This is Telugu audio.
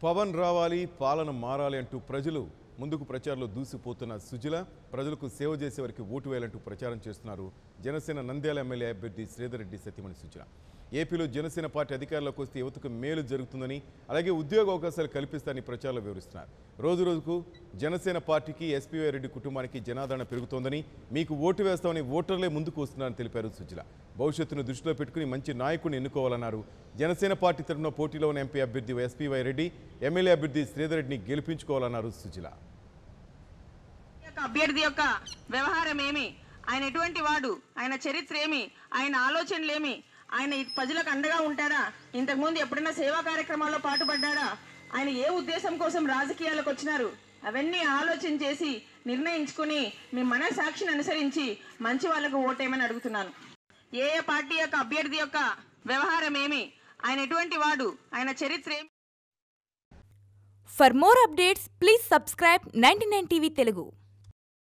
పవన్ రావాలి పాలన మారాలి అంటూ ప్రజలు ముందుకు ప్రచారంలో దూసిపోతున్న సుజల ప్రజలకు సేవ చేసే వారికి ఓటు వేయాలంటూ ప్రచారం చేస్తున్నారు జనసేన నంద్యాల ఎమ్మెల్యే అభ్యర్థి శ్రీధర్ రెడ్డి సతీమణి సుజల. ఏపీలో జనసేన పార్టీ అధికారంలోకి వస్తే యువతకు మేలు జరుగుతుందని అలాగే ఉద్యోగ అవకాశాలు కల్పిస్తారని ప్రచారంలో వివరిస్తున్నారు. రోజు రోజుకు జనసేన పార్టీకి ఎస్పీవై రెడ్డి కుటుంబానికి జనాదరణ పెరుగుతోందని మీకు ఓటు వేస్తామని ఓటర్లే ముందుకు వస్తున్నారని తెలిపారు సుజల. భవిష్యత్తును దృష్టిలో పెట్టుకుని మంచి నాయకుడిని ఎన్నుకోవాలన్నారు. జనసేన పార్టీ తరఫున పోటీలో ఉన్న ఎంపీ అభ్యర్థి ఎస్పీవై రెడ్డి, ఎమ్మెల్యే అభ్యర్థి శ్రీధర్ రెడ్డిని గెలిపించుకోవాలన్నారు సుజల. అభ్యర్థి యొక్క వ్యవహారం ఏమి, ఆయన ఎటువంటి వాడు, ఆయన చరిత్ర ఏమి, ఆయన ఆలోచనలేమి, ఆయన ప్రజలకు అండగా ఉంటాడా, ఇంతకుముందు ఎప్పుడైనా సేవా కార్యక్రమాల్లో పాటుపడ్డా, ఆయన ఏ ఉద్దేశం కోసం రాజకీయాలకు వచ్చినారు, అవన్నీ ఆలోచన చేసి నిర్ణయించుకుని మీ మనసాక్షిని అనుసరించి మంచి వాళ్ళకు ఓటేయమని అడుగుతున్నాను. ఏ పార్టీ యొక్క అభ్యర్థి యొక్క వ్యవహారం ఏమి, ఆయన ఎటువంటి వాడు, ఆయన చరిత్ర ఏమి. For more updates, please subscribe 99 TV Telugu.